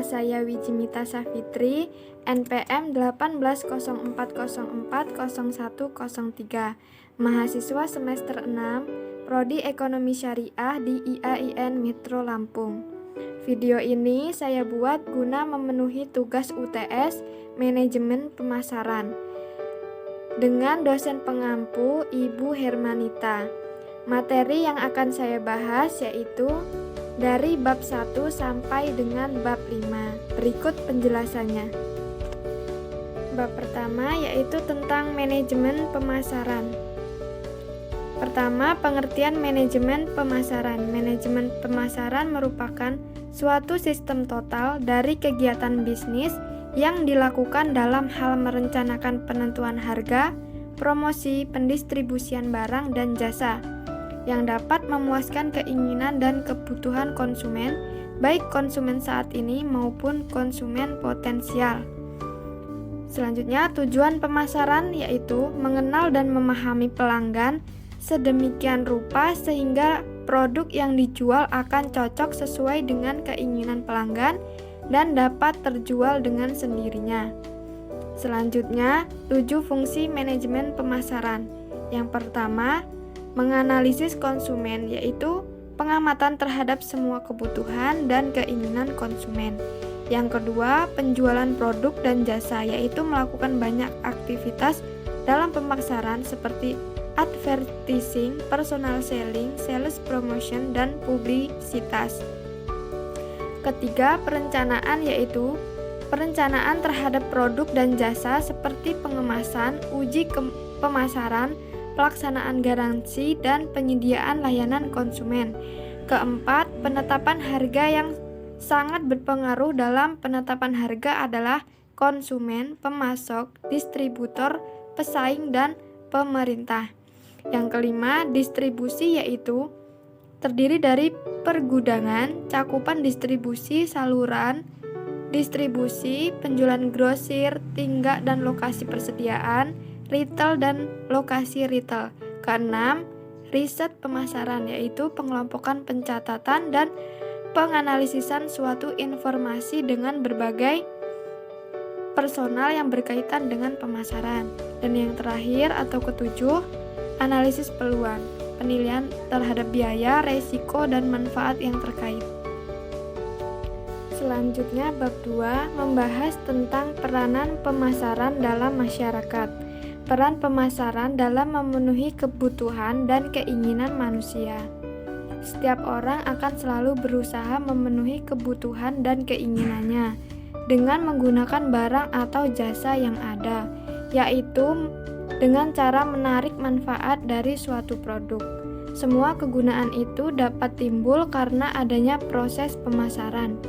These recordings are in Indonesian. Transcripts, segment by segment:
saya Wijimita Safitri, NPM 1804040103, mahasiswa semester 6, Prodi Ekonomi Syariah di IAIN Metro Lampung. Video ini saya buat guna memenuhi tugas UTS Manajemen Pemasaran dengan dosen pengampu Ibu Hermanita. Materi yang akan saya bahas yaitu dari bab 1 sampai dengan bab 5. Berikut penjelasannya. Bab pertama yaitu tentang manajemen pemasaran. Pertama, pengertian manajemen pemasaran. Manajemen pemasaran merupakan suatu sistem total dari kegiatan bisnis yang dilakukan dalam hal merencanakan penentuan harga, promosi, pendistribusian barang dan jasa yang dapat memuaskan keinginan dan kebutuhan konsumen, baik konsumen saat ini maupun konsumen potensial. Selanjutnya, tujuan pemasaran yaitu mengenal dan memahami pelanggan sedemikian rupa sehingga produk yang dijual akan cocok sesuai dengan keinginan pelanggan dan dapat terjual dengan sendirinya. Selanjutnya, 7 fungsi manajemen pemasaran. Yang pertama, menganalisis konsumen, yaitu pengamatan terhadap semua kebutuhan dan keinginan konsumen. Yang kedua, penjualan produk dan jasa, yaitu melakukan banyak aktivitas dalam pemasaran seperti advertising, personal selling, sales promotion, dan publisitas. Ketiga, perencanaan, yaitu perencanaan terhadap produk dan jasa seperti pengemasan, uji pemasaran, pelaksanaan garansi, dan penyediaan layanan konsumen. Keempat, penetapan harga. Yang sangat berpengaruh dalam penetapan harga adalah konsumen, pemasok, distributor, pesaing, dan pemerintah. Yang kelima, distribusi, yaitu terdiri dari pergudangan, cakupan distribusi, saluran distribusi, penjualan grosir, tingkat dan lokasi persediaan, retail dan lokasi retail. Keenam, riset pemasaran, yaitu pengelompokan, pencatatan, dan penganalisisan suatu informasi dengan berbagai personal yang berkaitan dengan pemasaran. Dan yang terakhir atau ketujuh, analisis peluang, penilaian terhadap biaya, resiko, dan manfaat yang terkait. Selanjutnya, bab 2 membahas tentang peranan pemasaran dalam masyarakat. Peran pemasaran dalam memenuhi kebutuhan dan keinginan manusia. Setiap orang akan selalu berusaha memenuhi kebutuhan dan keinginannya dengan menggunakan barang atau jasa yang ada, yaitu dengan cara menarik manfaat dari suatu produk. Semua kegunaan itu dapat timbul karena adanya proses pemasaran.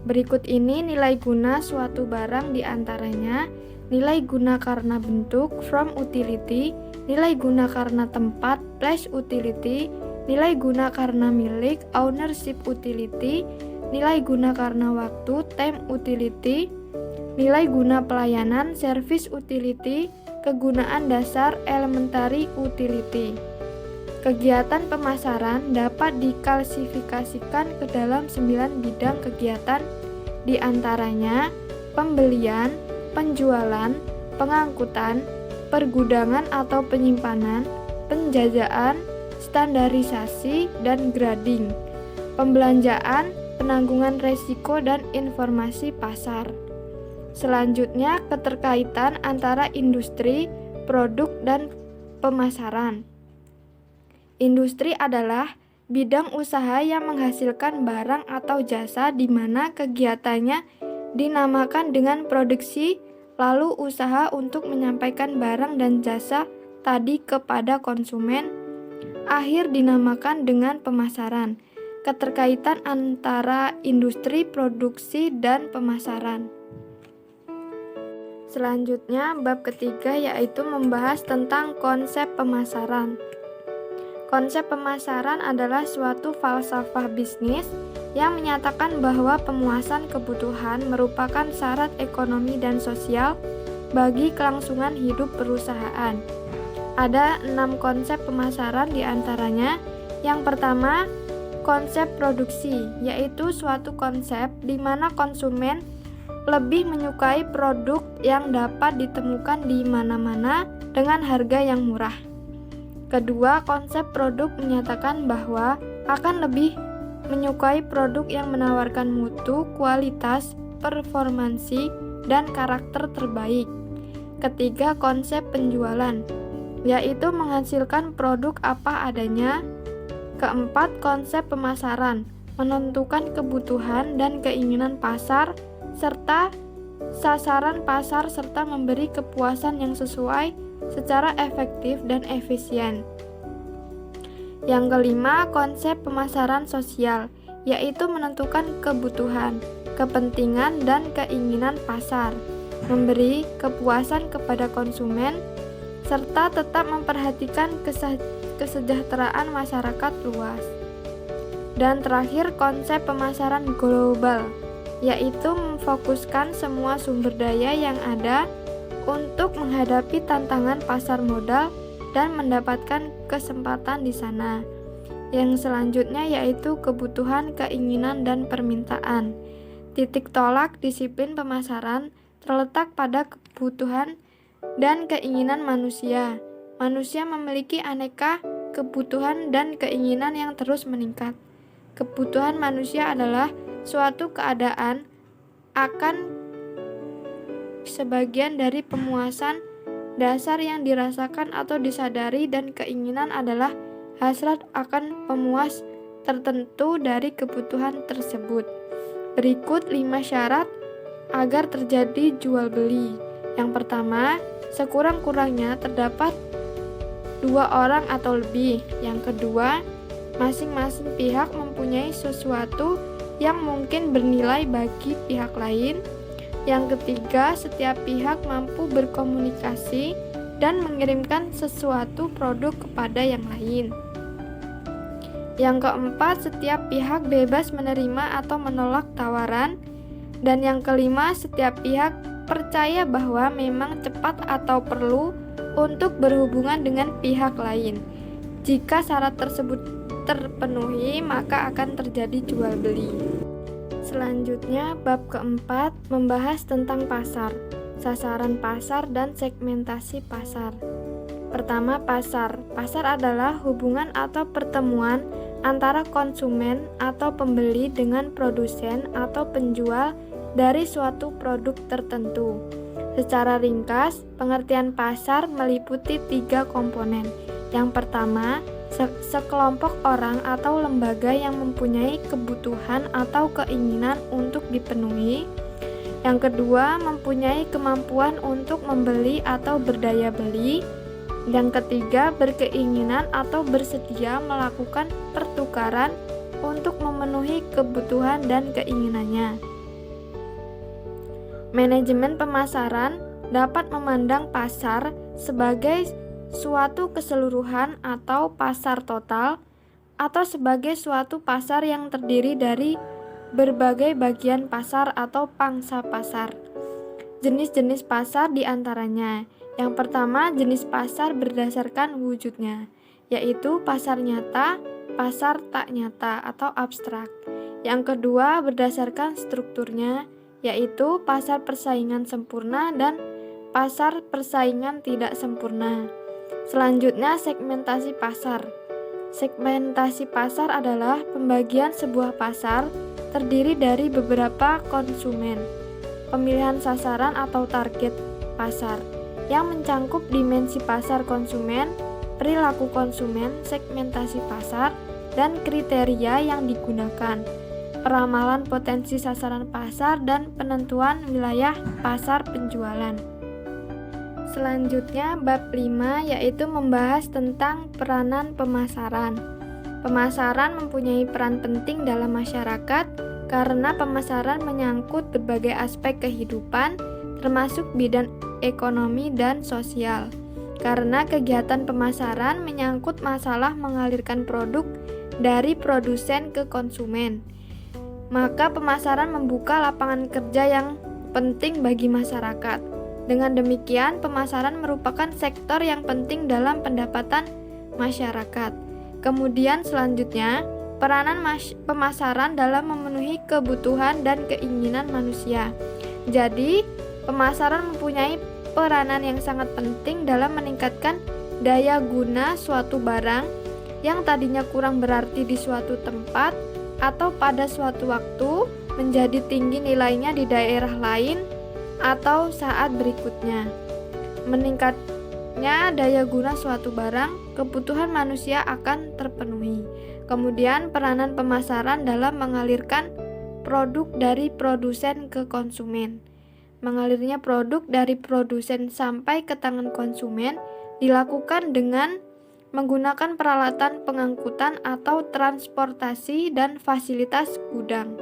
Berikut ini nilai guna suatu barang, diantaranya nilai guna karena bentuk, from utility, nilai guna karena tempat, place utility, nilai guna karena milik, ownership utility, nilai guna karena waktu, time utility, nilai guna pelayanan, service utility, kegunaan dasar, elementary utility. Kegiatan pemasaran dapat diklasifikasikan ke dalam 9 bidang kegiatan, diantaranya pembelian, penjualan, pengangkutan, pergudangan atau penyimpanan, penjajahan, standarisasi, dan grading, pembelanjaan, penanggungan resiko, dan informasi pasar. Selanjutnya, keterkaitan antara industri, produk, dan pemasaran. Industri adalah bidang usaha yang menghasilkan barang atau jasa di mana kegiatannya dinamakan dengan produksi, lalu usaha untuk menyampaikan barang dan jasa tadi kepada konsumen, akhir dinamakan dengan pemasaran. Keterkaitan antara industri, produksi, dan pemasaran. Selanjutnya, bab ketiga yaitu membahas tentang konsep pemasaran. Konsep pemasaran adalah suatu falsafah bisnis yang menyatakan bahwa pemuasan kebutuhan merupakan syarat ekonomi dan sosial bagi kelangsungan hidup perusahaan. Ada 6 konsep pemasaran, diantaranya yang pertama, konsep produksi, yaitu suatu konsep di mana konsumen lebih menyukai produk yang dapat ditemukan di mana-mana dengan harga yang murah. Kedua, konsep produk menyatakan bahwa akan lebih menyukai produk yang menawarkan mutu, kualitas, performansi, dan karakter terbaik. Ketiga, konsep penjualan, yaitu menghasilkan produk apa adanya. Keempat, konsep pemasaran, menentukan kebutuhan dan keinginan pasar serta sasaran pasar serta memberi kepuasan yang sesuai secara efektif dan efisien. Yang kelima, konsep pemasaran sosial, yaitu menentukan kebutuhan, kepentingan, dan keinginan pasar, memberi kepuasan kepada konsumen, serta tetap memperhatikan kesejahteraan masyarakat luas. Dan terakhir, konsep pemasaran global, yaitu memfokuskan semua sumber daya yang ada untuk menghadapi tantangan pasar modal dan mendapatkan kesempatan di sana. Yang selanjutnya yaitu kebutuhan, keinginan, dan permintaan. Titik tolak disiplin pemasaran terletak pada kebutuhan dan keinginan manusia. Manusia memiliki aneka kebutuhan dan keinginan yang terus meningkat. Kebutuhan manusia adalah suatu keadaan akan sebagian dari pemuasan dasar yang dirasakan atau disadari, dan keinginan adalah hasrat akan pemuas tertentu dari kebutuhan tersebut. Berikut 5 syarat agar terjadi jual beli. Yang pertama, sekurang-kurangnya terdapat 2 orang atau lebih. Yang kedua, masing-masing pihak mempunyai sesuatu yang mungkin bernilai bagi pihak lain. Yang ketiga, setiap pihak mampu berkomunikasi dan mengirimkan sesuatu produk kepada yang lain. Yang keempat, setiap pihak bebas menerima atau menolak tawaran. Dan yang kelima, setiap pihak percaya bahwa memang cepat atau perlu untuk berhubungan dengan pihak lain. Jika syarat tersebut terpenuhi, maka akan terjadi jual beli. Selanjutnya, bab keempat membahas tentang pasar, sasaran pasar, dan segmentasi pasar. Pertama, pasar. Pasar adalah hubungan atau pertemuan antara konsumen atau pembeli dengan produsen atau penjual dari suatu produk tertentu. Secara ringkas, pengertian pasar meliputi 3 komponen. Yang pertama, sekelompok orang atau lembaga yang mempunyai kebutuhan atau keinginan untuk dipenuhi. Yang kedua, mempunyai kemampuan untuk membeli atau berdaya beli. Yang ketiga, berkeinginan atau bersedia melakukan pertukaran untuk memenuhi kebutuhan dan keinginannya. Manajemen pemasaran dapat memandang pasar sebagai suatu keseluruhan atau pasar total, atau sebagai suatu pasar yang terdiri dari berbagai bagian pasar atau pangsa pasar. Jenis-jenis pasar diantaranya: yang pertama, jenis pasar berdasarkan wujudnya, yaitu pasar nyata, pasar tak nyata atau abstrak. Yang kedua, berdasarkan strukturnya, yaitu pasar persaingan sempurna dan pasar persaingan tidak sempurna. Selanjutnya, segmentasi pasar. Segmentasi pasar adalah pembagian sebuah pasar terdiri dari beberapa konsumen, pemilihan sasaran atau target pasar, yang mencangkup dimensi pasar konsumen, perilaku konsumen, segmentasi pasar, dan kriteria yang digunakan, peramalan potensi sasaran pasar, dan penentuan wilayah pasar penjualan. Selanjutnya, bab 5 yaitu membahas tentang peranan pemasaran. Pemasaran mempunyai peran penting dalam masyarakat karena pemasaran menyangkut berbagai aspek kehidupan, termasuk bidang ekonomi dan sosial. Karena kegiatan pemasaran menyangkut masalah mengalirkan produk dari produsen ke konsumen, maka pemasaran membuka lapangan kerja yang penting bagi masyarakat. Dengan demikian, pemasaran merupakan sektor yang penting dalam pendapatan masyarakat. Kemudian selanjutnya, peranan pemasaran dalam memenuhi kebutuhan dan keinginan manusia. Jadi, pemasaran mempunyai peranan yang sangat penting dalam meningkatkan daya guna suatu barang yang tadinya kurang berarti di suatu tempat atau pada suatu waktu menjadi tinggi nilainya di daerah lain atau saat berikutnya. Meningkatnya daya guna suatu barang, kebutuhan manusia akan terpenuhi. Kemudian peranan pemasaran dalam mengalirkan produk dari produsen ke konsumen. Mengalirnya produk dari produsen sampai ke tangan konsumen dilakukan dengan menggunakan peralatan pengangkutan atau transportasi dan fasilitas gudang.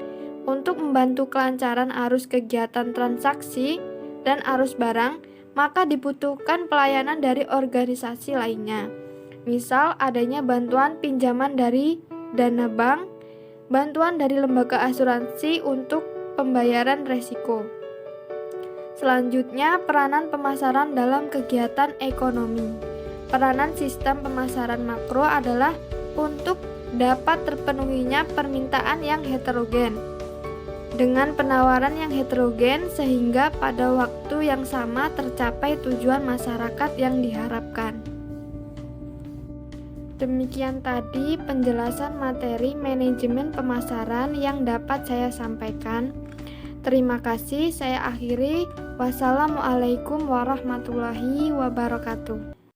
Untuk membantu kelancaran arus kegiatan transaksi dan arus barang, maka dibutuhkan pelayanan dari organisasi lainnya. Misal adanya bantuan pinjaman dari dana bank, bantuan dari lembaga asuransi untuk pembayaran resiko. Selanjutnya, peranan pemasaran dalam kegiatan ekonomi. Peranan sistem pemasaran makro adalah untuk dapat terpenuhinya permintaan yang heterogen dengan penawaran yang heterogen sehingga pada waktu yang sama tercapai tujuan masyarakat yang diharapkan. Demikian tadi penjelasan materi manajemen pemasaran yang dapat saya sampaikan. Terima kasih, saya akhiri. Wassalamualaikum warahmatullahi wabarakatuh.